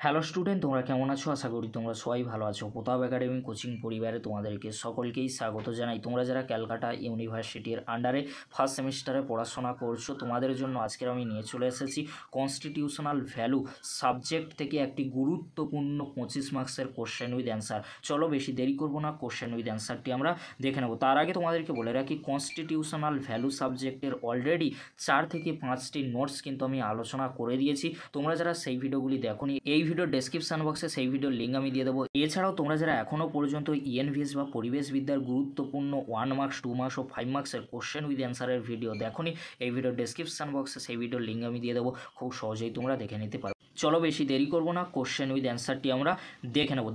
Hello student, তোমরা কেমন আছো? আশা করি তোমরা সবাই ভালো আছো। প্রতাপ একাডেমি কোচিং পরিবারে তোমাদেরকে সকলকেই স্বাগত জানাই। তোমরা যারা ক্যালকাটা ইউনিভার্সিটির আন্ডারে ফার্স্ট সেমিস্টারে পড়াশোনা করছো, তোমাদের জন্য আজকের আমি নিয়ে চলে এসেছি কনস্টিটিউশনাল ভ্যালু সাবজেক্ট থেকে একটি গুরুত্বপূর্ণ 25 মার্কসের কোশ্চেন উইথ অ্যান্সার। চলো বেশি দেরি করবো না, কোশ্চেন উইথ অ্যান্সারটি আমরা দেখে নেব। তার আগে তোমাদেরকে বলে রাখি, কনস্টিটিউশনাল ভ্যালু সাবজেক্টের অলরেডি 4 থেকে 5টি নোটস কিন্তু আমি আলোচনা করে দিয়েছি। তোমরা যারা সেই ভিডিওগুলি দেখোনি, এই ভিডিওর ডেসক্রিপশন বক্সে সেই ভিডিওর লিঙ্ক আমি দিয়ে দেবো। এছাড়াও তোমরা যারা এখনও পর্যন্ত ইএনভিএস বা পরিবেশবিদ্যার গুরুত্বপূর্ণ 1 মার্কস, 2 মার্কস ও 5 মার্কসের কোশ্চেন উইথ অ্যান্সারের ভিডিও দেখোনি, এই ভিডিওর ডেসক্রিপশন বক্সে সেই ভিডিওর লিঙ্ক আমি দিয়ে দেবো। খুব সহজেই তোমরা দেখে নিতে পারো। চলো বেশি দেরি করবো না, কোশ্চেন উইথ অ্যান্সারটি আমরা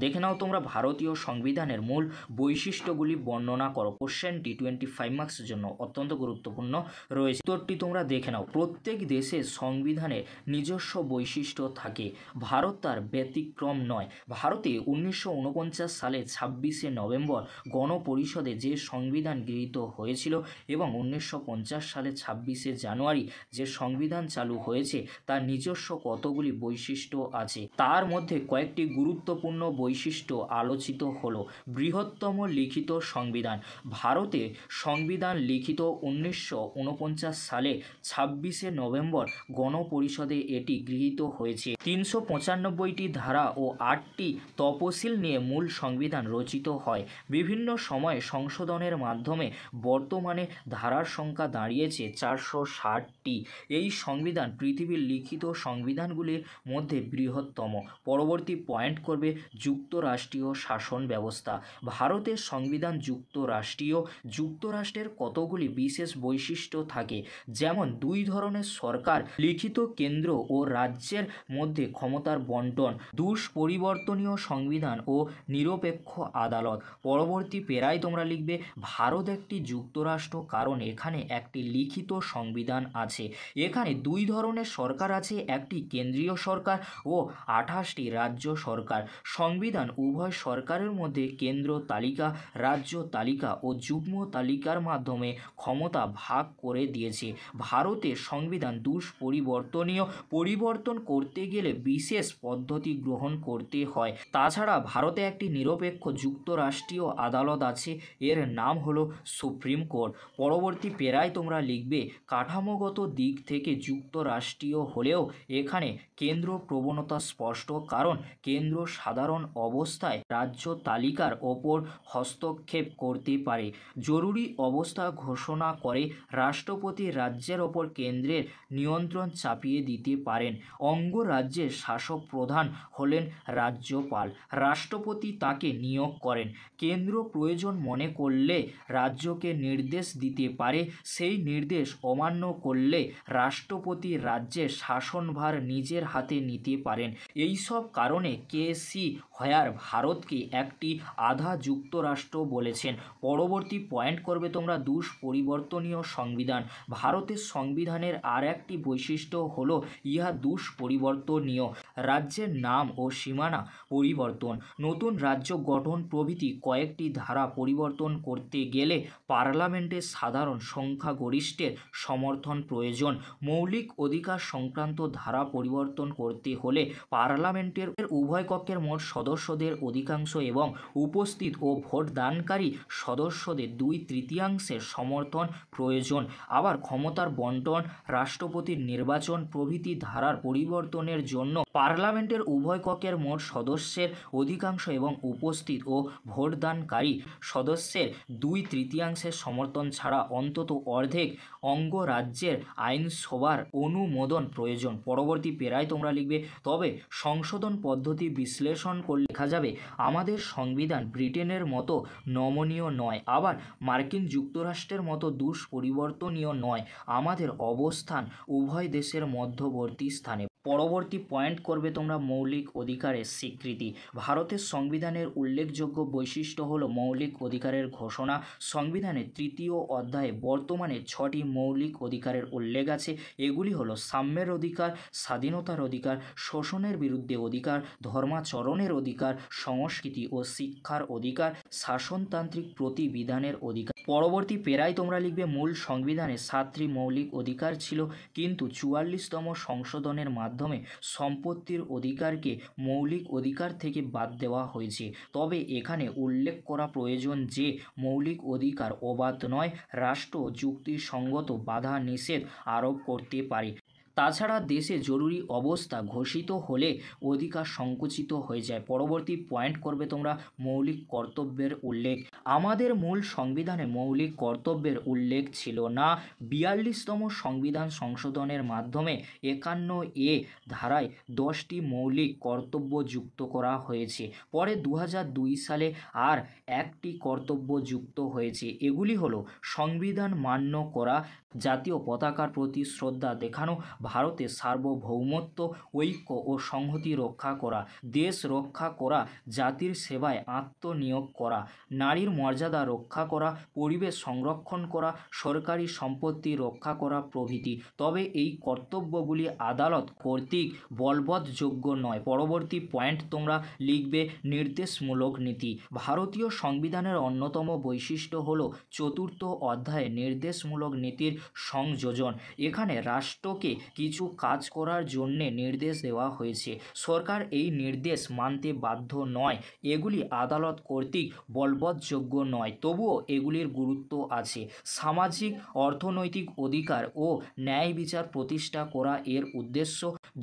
দেখে নাও তোমরা। ভারতীয় সংবিধানের মূল বৈশিষ্ট্যগুলি বর্ণনা করো। কোশ্চেনটি 25 মার্কসের জন্য অত্যন্ত গুরুত্বপূর্ণ রয়েছে। উত্তরটি তোমরা দেখে নাও। প্রত্যেক দেশের সংবিধানে নিজস্ব বৈশিষ্ট্য থাকে, ভারত তার ব্যতিক্রম নয়। ভারতে 1949 সালে 26শে নভেম্বর গণপরিষদে যে সংবিধান গৃহীত হয়েছিল এবং 1950 সালে 26শে জানুয়ারি যে সংবিধান চালু হয়েছে, তার নিজস্ব কতগুলি বৈশিষ্ট্য আছে। তার মধ্যে কয়েকটি গুরুত্বপূর্ণ বৈশিষ্ট্য আলোচিত হলো। বৃহত্তম লিখিত সংবিধান। ভারতে সংবিধান লিখিত 1949 সালে 26শে নভেম্বর গণপরিষদে এটি গৃহীত হয়েছে। 395টি ধারা ও 8টি তফসিল নিয়ে মূল সংবিধান রচিত হয়। বিভিন্ন সময়ে সংশোধনের মাধ্যমে বর্তমানে ধারার সংখ্যা দাঁড়িয়েছে 460টি। এই সংবিধান পৃথিবীর লিখিত সংবিধানগুলির মধ্যে বৃহত্তম। পরবর্তী পয়েন্ট করবে যুক্তরাষ্ট্রীয় শাসন ব্যবস্থা। ভারতের সংবিধান যুক্তরাষ্ট্রের কতগুলি বিশেষ বৈশিষ্ট্য থাকে, যেমন 2 ধরনের সরকার, লিখিত কেন্দ্র ও রাজ্যের মধ্যে ক্ষমতার বন্টন, দুষ্পরিবর্তনীয় সংবিধান ও নিরপেক্ষ আদালত। পরবর্তী পেরায় তোমরা লিখবে ভারত একটি যুক্তরাষ্ট্র কারণ এখানে একটি লিখিত সংবিধান আছে। এখানে 2 ধরনের সরকার আছে, একটি কেন্দ্রীয় সরকার ও 28টি রাজ্য সরকার। সংবিধান উভয় সরকারের মধ্যে কেন্দ্র তালিকা, রাজ্য তালিকা ও যুগ্ম তালিকার মাধ্যমে ক্ষমতা ভাগ করে দিয়েছে। ভারতের সংবিধান পরিবর্তন করতে গেলে বিশেষ পদ্ধতি গ্রহণ করতে হয়। তাছাড়া ভারতে একটি নিরপেক্ষ যুক্তরাষ্ট্রীয় আদালত আছে, এর নাম হলো সুপ্রিম কোর্ট। পরবর্তী পেরায় তোমরা লিখবে কাঠামোগত দিক থেকে যুক্তরাষ্ট্রীয় হলেও এখানে কেন্দ্র প্রবণতা স্পষ্ট, কারণ কেন্দ্র সাধারণ অবস্থায় রাজ্য তালিকার ওপর হস্তক্ষেপ করতে পারে। জরুরি অবস্থা ঘোষণা করে রাষ্ট্রপতি রাজ্যের ওপর কেন্দ্রের নিয়ন্ত্রণ চাপিয়ে দিতে পারেন। অঙ্গরাজ্যের শাসক প্রধান হলেন রাজ্যপাল, রাষ্ট্রপতি তাকে নিয়োগ করেন। কেন্দ্র প্রয়োজন মনে করলে রাজ্যকে নির্দেশ দিতে পারে, সেই নির্দেশ অমান্য করলে রাষ্ট্রপতি রাজ্যের শাসনভার নিজের হাতে নিতে পারেন। এই সব কারণে কে.সি. হোয়ার ভারতকে একটি আধা যুক্তরাষ্ট্র বলেছেন। পরবর্তী পয়েন্ট করবে তোমরা দুষ্পরিবর্তনীয় সংবিধান। ভারতের সংবিধানের আর একটি বৈশিষ্ট্য হলো ইহা দুষ্পরিবর্তনীয়। রাজ্যের নাম ও সীমানা পরিবর্তন, নতুন রাজ্য গঠন প্রভৃতি কয়েকটি ধারা পরিবর্তন করতে গেলে পার্লামেন্টের সাধারণ সংখ্যাগরিষ্ঠের সমর্থন প্রয়োজন। মৌলিক অধিকার সংক্রান্ত ধারা পরিবর্তন করতে হলে পার্লামেন্টের উভয় কক্ষের মোট সদস্যদের অধিকাংশ এবং উপস্থিত ও ভোটদানকারী সদস্যদের 2/3 সমর্থন প্রয়োজন। আবার ক্ষমতার বন্টন, রাষ্ট্রপতির নির্বাচন প্রভৃতি ধারার পরিবর্তনের জন্য পার্লামেন্টের উভয় কক্ষের মোট সদস্যের অধিকাংশ এবং উপস্থিত ও ভোটদানকারী সদস্যের 2/3 সমর্থন ছাড়া অন্তত অর্ধেক অঙ্গরাজ্যের আইনসভার অনুমোদন প্রয়োজন। পরবর্তী পেরায় তোমরা লিখবে তবে সংশোধন পদ্ধতি বিশ্লেষণ করলে দেখা যাবে আমাদের সংবিধান ব্রিটেনের মতো নমনীয় নয়, আবার মার্কিন যুক্তরাষ্ট্রের মতো দুষ্পরিবর্তনীয় নয়। আমাদের অবস্থান উভয় দেশের মধ্যবর্তী স্থানে। পরবর্তী পয়েন্ট করবে তোমরা মৌলিক অধিকারের স্বীকৃতি। ভারতের সংবিধানের উল্লেখযোগ্য বৈশিষ্ট্য হলো মৌলিক অধিকারের ঘোষণা। সংবিধানের 3য় অধ্যায়ে বর্তমানে 6টি মৌলিক অধিকারের উল্লেখ আছে। এগুলি হলো সাম্যের অধিকার, স্বাধীনতার অধিকার, শোষণের বিরুদ্ধে অধিকার, ধর্মাচরণের অধিকার, সংস্কৃতি ও শিক্ষার অধিকার, শাসনতান্ত্রিক প্রতিবিধানের অধিকার। পরবর্তী পেরায় তোমরা লিখবে মূল সংবিধানে 7টি মৌলিক অধিকার ছিল, কিন্তু 44তম সংশোধনের মাধ্যমে সম্পত্তির অধিকারকে মৌলিক অধিকার থেকে বাদ দেওয়া হয়েছে। তবে এখানে উল্লেখ করা প্রয়োজন যে মৌলিক অধিকার অবাধ নয়, রাষ্ট্র যুক্তিসঙ্গত বাধা নিষেধ আরোপ করতে পারে। তাছাড়া দেশে জরুরি অবস্থা ঘোষিত হলে অধিকার সংকুচিত হয়ে যায়। পরবর্তী পয়েন্ট করবে তোমরা মৌলিক কর্তব্যের উল্লেখ। আমাদের মূল সংবিধানে মৌলিক কর্তব্যের উল্লেখ ছিল না। 42তম সংবিধান সংশোধনের মাধ্যমে 51A ধারায় 10টি মৌলিক কর্তব্য যুক্ত করা হয়েছে। পরে 2002 সালে আর একটি কর্তব্য যুক্ত হয়েছে। এগুলি হলো সংবিধান মান্য করা, জাতীয় পতাকার প্রতি শ্রদ্ধা দেখানো, ভারতের সার্বভৌমত্ব, ঐক্য ও সংহতি রক্ষা করা, দেশ রক্ষা করা, জাতির সেবায় আত্মনিয়োগ করা, নারীর মর্যাদা রক্ষা করা, পরিবেশ সংরক্ষণ করা, সরকারি সম্পত্তি রক্ষা করা প্রভৃতি। তবে এই কর্তব্যগুলি আদালত কর্তৃক বলবৎযোগ্য নয়। পরবর্তী পয়েন্ট তোমরা লিখবে নির্দেশমূলক নীতি। ভারতীয় সংবিধানের অন্যতম বৈশিষ্ট্য হল 4র্থ অধ্যায়ে নির্দেশমূলক নীতির সংযোজন। এখানে রাষ্ট্রকে কিছু কাজ করার জন্য নির্দেশ দেওয়া হয়েছে। সরকার এই নির্দেশ মানতে বাধ্য নয়। এগুলি আদালত কর্তৃক বলবৎযোগ্য নয়, তবুও এগুলির গুরুত্ব আছে। সামাজিক অর্থনৈতিক অধিকার ও ন্যায় বিচার প্রতিষ্ঠা করা এর উদ্দেশ্য।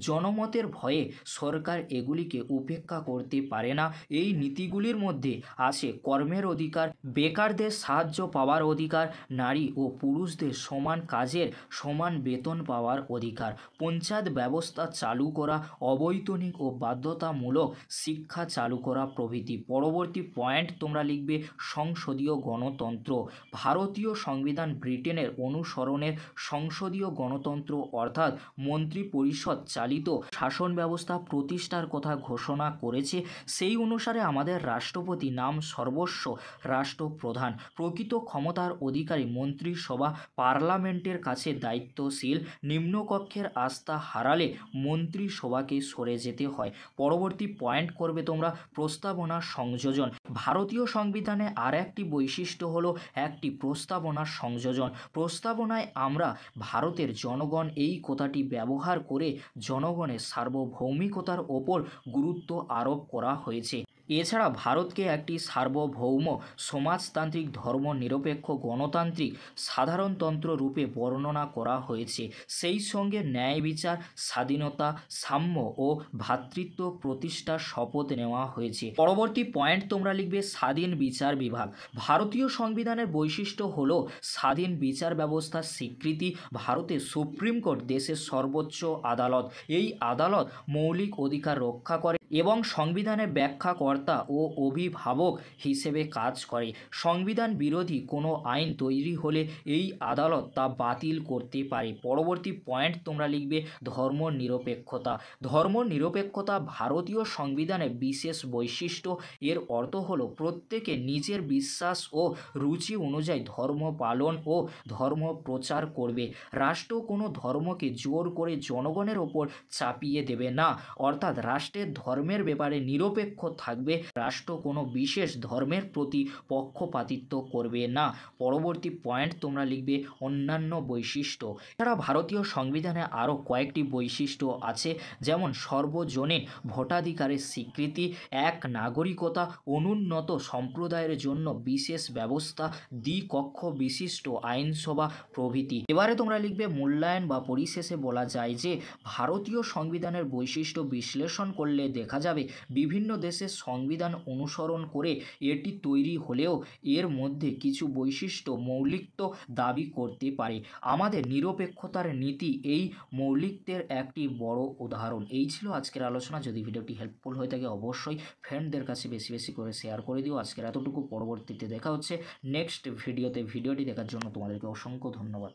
জনমতের ভয়ে সরকার এগুলিকে উপেক্ষা করতে পারে না। এই নীতিগুলির মধ্যে আছে কর্মের অধিকার, বেকারদের সাহায্য পাওয়ার অধিকার, নারী ও পুরুষদের সমান কাজের সমান বেতন পাওয়ার অধিকার, পঞ্চায়েত ব্যবস্থা চালু করা, অবৈতনিক ও বাধ্যতামূলক শিক্ষা চালু করা প্রভৃতি। পরবর্তী পয়েন্ট তোমরা লিখবে সংসদীয় গণতন্ত্র। ভারতীয় সংবিধান ব্রিটেনের অনুসরণের সংসদীয় গণতন্ত্র অর্থাৎ মন্ত্রী পরিষদ চালিত শাসন ব্যবস্থা প্রতিষ্ঠার কথা ঘোষণা করেছে। সেই অনুসারে আমাদের রাষ্ট্রপতি নাম সর্বস্ব রাষ্ট্রপ্রধান। প্রকৃত ক্ষমতার অধিকারী মন্ত্রিসভা পার্লামেন্টের কাছে দায়িত্বশীল। নিম্নকক্ষের আস্থা হারালে মন্ত্রিসভাকে সরে যেতে হয়। পরবর্তী পয়েন্ট করবে তোমরা প্রস্তাবনা সংযোজন। ভারতীয় সংবিধানে আর একটি বৈশিষ্ট্য হলো একটি প্রস্তাবনার সংযোজন। প্রস্তাবনায় আমরা ভারতের জনগণ এই কথাটি ব্যবহার করে জনগণের সার্বভৌমিকতার ওপর গুরুত্ব আরোপ করা হয়েছে। এছাড়া ভারতকে একটি সার্বভৌম সমাজতান্ত্রিক ধর্মনিরপেক্ষ গণতান্ত্রিক সাধারণতন্ত্র রূপে বর্ণনা করা হয়েছে। সেই সঙ্গে ন্যায় বিচার, স্বাধীনতা, সাম্য ও ভ্রাতৃত্ব প্রতিষ্ঠার শপথ নেওয়া হয়েছে। পরবর্তী পয়েন্ট তোমরা লিখবে স্বাধীন বিচার বিভাগ। ভারতীয় সংবিধানের বৈশিষ্ট্য হল স্বাধীন বিচার ব্যবস্থার স্বীকৃতি। ভারতের সুপ্রিম কোর্ট দেশের সর্বোচ্চ আদালত। এই আদালত মৌলিক অধিকার রক্ষা করে এবং সংবিধানের ব্যাখ্যাকর্তা ও অভিভাবক হিসেবে কাজ করে। সংবিধান বিরোধী কোনো আইন তৈরি হলে এই আদালত তা বাতিল করতে পারে। পরবর্তী পয়েন্ট তোমরা লিখবে ধর্মনিরপেক্ষতা। ধর্মনিরপেক্ষতা ভারতীয় সংবিধানের বিশেষ বৈশিষ্ট্য। এর অর্থ হলো প্রত্যেকে নিজের বিশ্বাস ও রুচি অনুযায়ী ধর্ম পালন ও ধর্ম প্রচার করবে। রাষ্ট্র কোনো ধর্মকে জোর করে জনগণের ওপর চাপিয়ে দেবে না, অর্থাৎ রাষ্ট্রের ধর্মের ব্যাপারে নিরপেক্ষ থাকবে। রাষ্ট্র কোনো বিশেষ ধর্মের প্রতি পক্ষপাতিত্ব করবে না। পরবর্তী পয়েন্ট তোমরা লিখবে অন্যান্য বৈশিষ্ট্য। এছাড়া ভারতীয় সংবিধানে আরও কয়েকটি বৈশিষ্ট্য আছে, যেমন সর্বজনীন ভোটাধিকারের স্বীকৃতি, এক নাগরিকতা, অনুন্নত সম্প্রদায়ের জন্য বিশেষ ব্যবস্থা, দ্বিকক্ষ বিশিষ্ট আইনসভা প্রভৃতি। এবারে তোমরা লিখবে মূল্যায়ন বা পরিশেষে বলা যায় যে ভারতীয় সংবিধানের বৈশিষ্ট্য বিশ্লেষণ করলে দেখা যাবে বিভিন্ন দেশের সংবিধান অনুসরণ করে এটি তৈরি হলেও এর মধ্যে কিছু বৈশিষ্ট্য মৌলিকত্ব দাবি করতে পারে। আমাদের নিরপেক্ষতার নীতি এই মৌলিকত্বের একটি বড় উদাহরণ। এই ছিল আজকের আলোচনা। যদি ভিডিওটি হেল্পফুল হয়ে থাকে অবশ্যই ফ্রেন্ডদের কাছে বেশি বেশি করে শেয়ার করে দিও। আজকের এতটুকু। পরবর্তীতে দেখা হচ্ছে নেক্সট ভিডিওতে। ভিডিওটি দেখার জন্য তোমাদেরকে অসংখ্য ধন্যবাদ।